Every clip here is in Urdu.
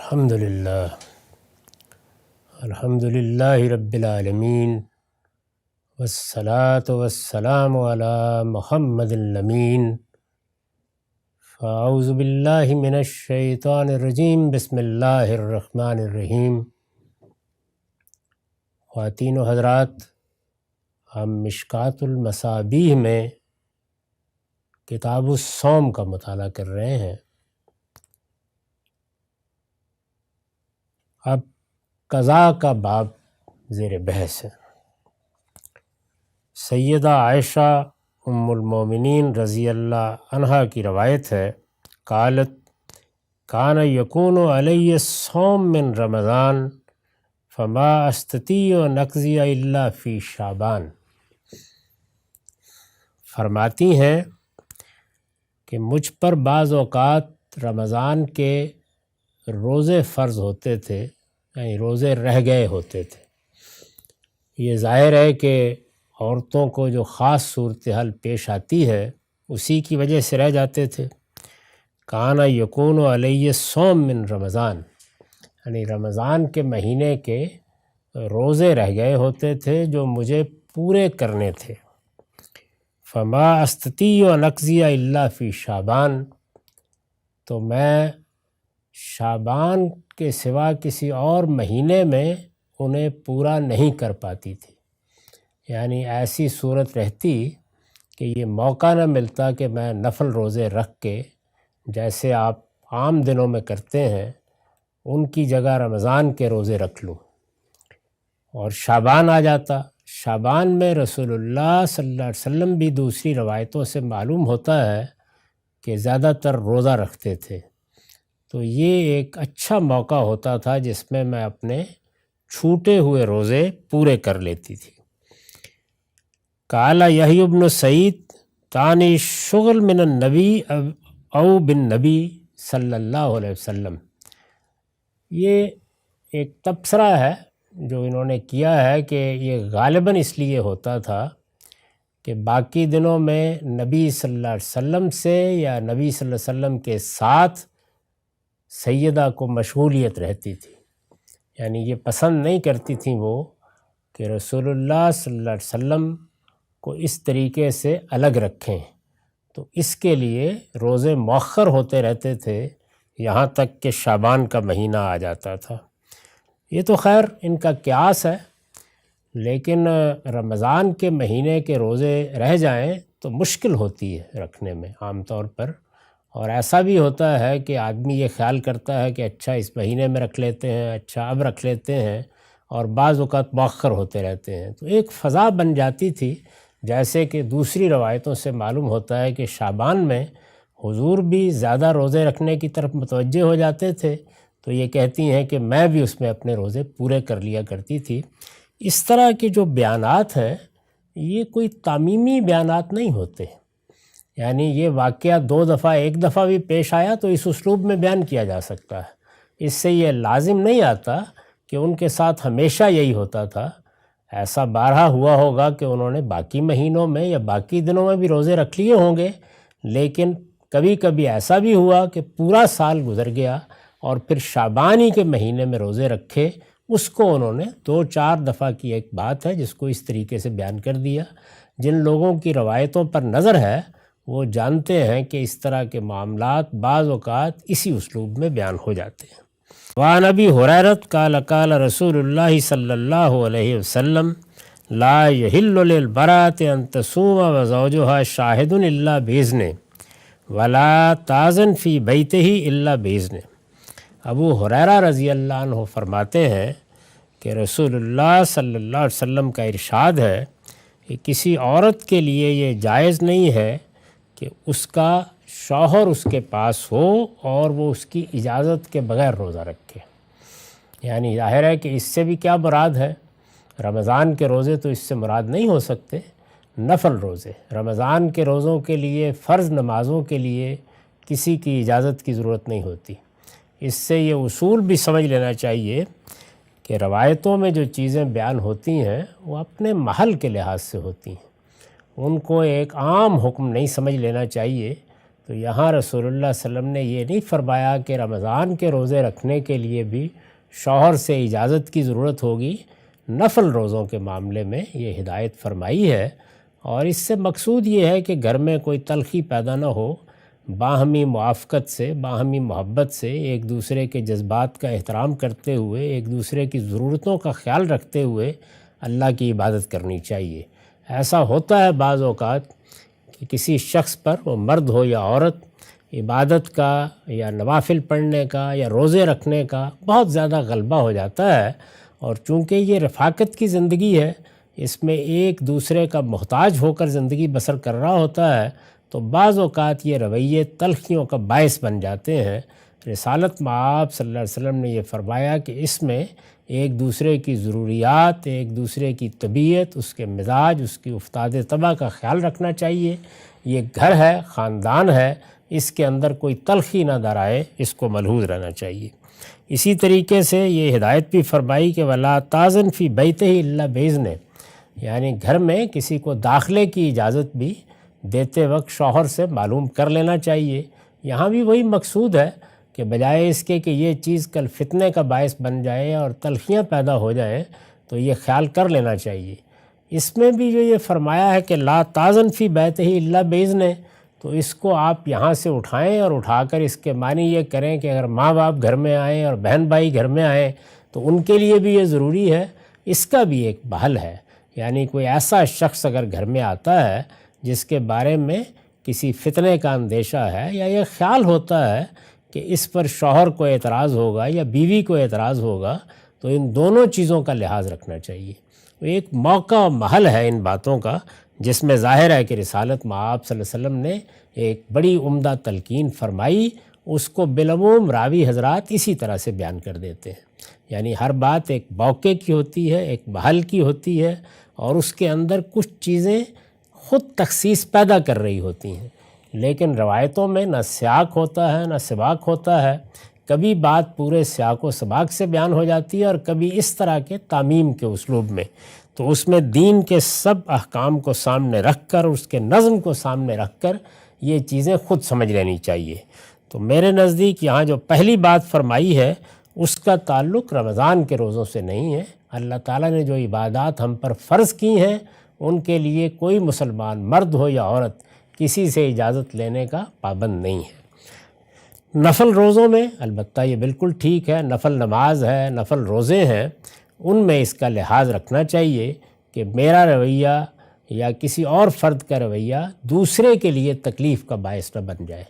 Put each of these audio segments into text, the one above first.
الحمد للہ رب العالمین والصلاة والسلام علی محمد الامین فاعوذ باللہ من الشیطان الرجیم بسم اللہ الرحمن الرحیم۔ خواتین و حضرات، ہم مشکوٰۃ المصابیح میں کتاب الصوم کا مطالعہ کر رہے ہیں۔ اب قضاء کا باب زیر بحث ہے۔ سیدہ عائشہ ام المومنین رضی اللہ عنہا کی روایت ہے، قالت کان یکون علی الصوم من رمضان فما استطیع ان اقضی الا فی شعبان۔ فرماتی ہیں کہ مجھ پر بعض اوقات رمضان کے روزے فرض ہوتے تھے، یعنی روزے رہ گئے ہوتے تھے۔ یہ ظاہر ہے کہ عورتوں کو جو خاص صورتحال پیش آتی ہے اسی کی وجہ سے رہ جاتے تھے۔ کان یکون علی الصوم من رمضان، یعنی رمضان کے مہینے کے روزے رہ گئے ہوتے تھے جو مجھے پورے کرنے تھے۔ فما استطیع ان اقضی الا فی شعبان، تو میں شعبان کے سوا کسی اور مہینے میں انہیں پورا نہیں کر پاتی تھی۔ یعنی ایسی صورت رہتی کہ یہ موقع نہ ملتا کہ میں نفل روزے رکھ کے جیسے آپ عام دنوں میں کرتے ہیں ان کی جگہ رمضان کے روزے رکھ لوں، اور شعبان آ جاتا۔ شعبان میں رسول اللہ صلی اللہ علیہ وسلم بھی دوسری روایتوں سے معلوم ہوتا ہے کہ زیادہ تر روزہ رکھتے تھے، تو یہ ایک اچھا موقع ہوتا تھا جس میں میں اپنے چھوٹے ہوئے روزے پورے کر لیتی تھی۔ قال یحییٰ بن سعید تانی شغل من النبی او بالنبی صلی اللہ علیہ وسلم۔ یہ ایک تبصرہ ہے جو انہوں نے کیا ہے کہ یہ غالباً اس لیے ہوتا تھا کہ باقی دنوں میں نبی صلی اللہ علیہ وسلم سے یا نبی صلی اللہ علیہ وسلم کے ساتھ سیدہ کو مشغولیت رہتی تھی، یعنی یہ پسند نہیں کرتی تھیں وہ کہ رسول اللہ صلی اللہ علیہ وسلم کو اس طریقے سے الگ رکھیں، تو اس کے لیے روزے مؤخر ہوتے رہتے تھے یہاں تک کہ شعبان کا مہینہ آ جاتا تھا۔ یہ تو خیر ان کا قیاس ہے، لیکن رمضان کے مہینے کے روزے رہ جائیں تو مشکل ہوتی ہے رکھنے میں عام طور پر، اور ایسا بھی ہوتا ہے کہ آدمی یہ خیال کرتا ہے کہ اچھا اس مہینے میں رکھ لیتے ہیں، اچھا اب رکھ لیتے ہیں، اور بعض اوقات مؤخر ہوتے رہتے ہیں، تو ایک فضا بن جاتی تھی۔ جیسے کہ دوسری روایتوں سے معلوم ہوتا ہے کہ شعبان میں حضور بھی زیادہ روزے رکھنے کی طرف متوجہ ہو جاتے تھے، تو یہ کہتی ہیں کہ میں بھی اس میں اپنے روزے پورے کر لیا کرتی تھی۔ اس طرح کے جو بیانات ہیں یہ کوئی تعمیمی بیانات نہیں ہوتے، یعنی یہ واقعہ دو دفعہ ایک دفعہ بھی پیش آیا تو اس اسلوب میں بیان کیا جا سکتا ہے۔ اس سے یہ لازم نہیں آتا کہ ان کے ساتھ ہمیشہ یہی ہوتا تھا۔ ایسا بارہا ہوا ہوگا کہ انہوں نے باقی مہینوں میں یا باقی دنوں میں بھی روزے رکھ لیے ہوں گے، لیکن کبھی کبھی ایسا بھی ہوا کہ پورا سال گزر گیا اور پھر شعبان ہی کے مہینے میں روزے رکھے۔ اس کو انہوں نے دو چار دفعہ کی ایک بات ہے جس کو اس طریقے سے بیان کر دیا۔ جن لوگوں کی روایتوں پر نظر ہے وہ جانتے ہیں کہ اس طرح کے معاملات بعض اوقات اسی اسلوب میں بیان ہو جاتے ہیں۔ وعن ابی ہریرہ قال قال رسول اللہ صلی اللہ علیہ وسلم لا یحل للمرأۃ ان تصوم وزوجها شاہد الا باذنہ ولا تأذن فی بیتہ الا باذنہ۔ ابو ہریرہ رضی اللہ عنہ فرماتے ہیں کہ رسول اللہ صلی اللہ علیہ وسلم کا ارشاد ہے کہ کسی عورت کے لیے یہ جائز نہیں ہے کہ اس کا شوہر اس کے پاس ہو اور وہ اس کی اجازت کے بغیر روزہ رکھے۔ یعنی ظاہر ہے کہ اس سے بھی کیا مراد ہے، رمضان کے روزے تو اس سے مراد نہیں ہو سکتے، نفل روزے۔ رمضان کے روزوں کے لیے، فرض نمازوں کے لیے کسی کی اجازت کی ضرورت نہیں ہوتی۔ اس سے یہ اصول بھی سمجھ لینا چاہیے کہ روایتوں میں جو چیزیں بیان ہوتی ہیں وہ اپنے محل کے لحاظ سے ہوتی ہیں، ان کو ایک عام حکم نہیں سمجھ لینا چاہیے۔ تو یہاں رسول اللہ صلی اللہ علیہ وسلم نے یہ نہیں فرمایا کہ رمضان کے روزے رکھنے کے لیے بھی شوہر سے اجازت کی ضرورت ہوگی، نفل روزوں کے معاملے میں یہ ہدایت فرمائی ہے، اور اس سے مقصود یہ ہے کہ گھر میں کوئی تلخی پیدا نہ ہو، باہمی موافقت سے، باہمی محبت سے، ایک دوسرے کے جذبات کا احترام کرتے ہوئے، ایک دوسرے کی ضرورتوں کا خیال رکھتے ہوئے اللہ کی عبادت کرنی چاہیے۔ ایسا ہوتا ہے بعض اوقات کہ کسی شخص پر، وہ مرد ہو یا عورت، عبادت کا یا نوافل پڑھنے کا یا روزے رکھنے کا بہت زیادہ غلبہ ہو جاتا ہے، اور چونکہ یہ رفاقت کی زندگی ہے، اس میں ایک دوسرے کا محتاج ہو کر زندگی بسر کر رہا ہوتا ہے، تو بعض اوقات یہ رویے تلخیوں کا باعث بن جاتے ہیں۔ رسالت مآب صلی اللہ علیہ وسلم نے یہ فرمایا کہ اس میں ایک دوسرے کی ضروریات، ایک دوسرے کی طبیعت، اس کے مزاج، اس کی افتاد طبع کا خیال رکھنا چاہیے۔ یہ گھر ہے، خاندان ہے، اس کے اندر کوئی تلخی نہ درائے، اس کو ملحوظ رہنا چاہیے۔ اسی طریقے سے یہ ہدایت بھی فرمائی کہ وَلَا تَأْذَنْ فِي بَيْتِهِ إِلَّا بِإِذْنِهِ، یعنی گھر میں کسی کو داخلے کی اجازت بھی دیتے وقت شوہر سے معلوم کر لینا چاہیے۔ یہاں بھی وہی مقصود ہے کہ بجائے اس کے کہ یہ چیز کل فتنے کا باعث بن جائے اور تلخیاں پیدا ہو جائیں، تو یہ خیال کر لینا چاہیے۔ اس میں بھی جو یہ فرمایا ہے کہ لا تازن فی بیتہ الا باذنہ، تو اس کو آپ یہاں سے اٹھائیں اور اٹھا کر اس کے معنی یہ کریں کہ اگر ماں باپ گھر میں آئیں اور بہن بھائی گھر میں آئیں تو ان کے لیے بھی یہ ضروری ہے۔ اس کا بھی ایک بحل ہے، یعنی کوئی ایسا شخص اگر گھر میں آتا ہے جس کے بارے میں کسی فتنے کا اندیشہ ہے یا یہ خیال ہوتا ہے کہ اس پر شوہر کو اعتراض ہوگا یا بیوی کو اعتراض ہوگا، تو ان دونوں چیزوں کا لحاظ رکھنا چاہیے۔ ایک موقع و محل ہے ان باتوں کا، جس میں ظاہر ہے کہ رسالت مآب صلی اللہ علیہ وسلم نے ایک بڑی عمدہ تلقین فرمائی، اس کو بالعموم راوی حضرات اسی طرح سے بیان کر دیتے ہیں۔ یعنی ہر بات ایک موقع کی ہوتی ہے، ایک محل کی ہوتی ہے، اور اس کے اندر کچھ چیزیں خود تخصیص پیدا کر رہی ہوتی ہیں، لیکن روایتوں میں نہ سیاق ہوتا ہے نہ سباق ہوتا ہے۔ کبھی بات پورے سیاق و سباق سے بیان ہو جاتی ہے اور کبھی اس طرح کے تعمیم کے اسلوب میں، تو اس میں دین کے سب احکام کو سامنے رکھ کر، اس کے نظم کو سامنے رکھ کر یہ چیزیں خود سمجھ لینی چاہیے۔ تو میرے نزدیک یہاں جو پہلی بات فرمائی ہے اس کا تعلق رمضان کے روزوں سے نہیں ہے۔ اللہ تعالیٰ نے جو عبادات ہم پر فرض کی ہیں ان کے لیے کوئی مسلمان مرد ہو یا عورت کسی سے اجازت لینے کا پابند نہیں ہے۔ نفل روزوں میں البتہ یہ بالکل ٹھیک ہے، نفل نماز ہے، نفل روزے ہیں، ان میں اس کا لحاظ رکھنا چاہیے کہ میرا رویہ یا کسی اور فرد کا رویہ دوسرے کے لیے تکلیف کا باعث نہ بن جائے،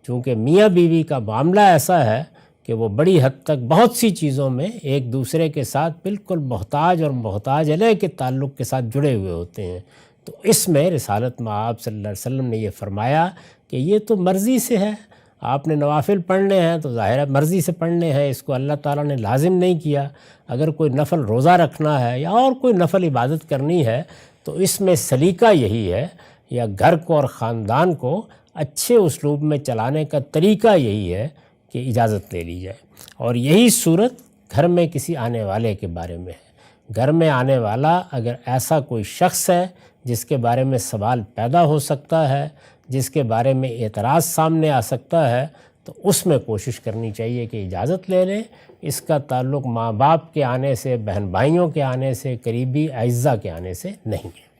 چونکہ میاں بیوی کا معاملہ ایسا ہے کہ وہ بڑی حد تک بہت سی چیزوں میں ایک دوسرے کے ساتھ بالکل محتاج اور محتاج علیہ کے تعلق کے ساتھ جڑے ہوئے ہوتے ہیں۔ تو اس میں رسالت مآب صلی اللہ علیہ وسلم نے یہ فرمایا کہ یہ تو مرضی سے ہے، آپ نے نوافل پڑھنے ہیں تو ظاہر ہے مرضی سے پڑھنے ہیں، اس کو اللہ تعالیٰ نے لازم نہیں کیا۔ اگر کوئی نفل روزہ رکھنا ہے یا اور کوئی نفل عبادت کرنی ہے تو اس میں سلیقہ یہی ہے، یا گھر کو اور خاندان کو اچھے اسلوب میں چلانے کا طریقہ یہی ہے کہ اجازت لے لی جائے، اور یہی صورت گھر میں کسی آنے والے کے بارے میں ہے۔ گھر میں آنے والا اگر ایسا کوئی شخص ہے جس کے بارے میں سوال پیدا ہو سکتا ہے، جس کے بارے میں اعتراض سامنے آ سکتا ہے، تو اس میں کوشش کرنی چاہیے کہ اجازت لے لیں۔ اس کا تعلق ماں باپ کے آنے سے، بہن بھائیوں کے آنے سے، قریبی اعزاء کے آنے سے نہیں ہے۔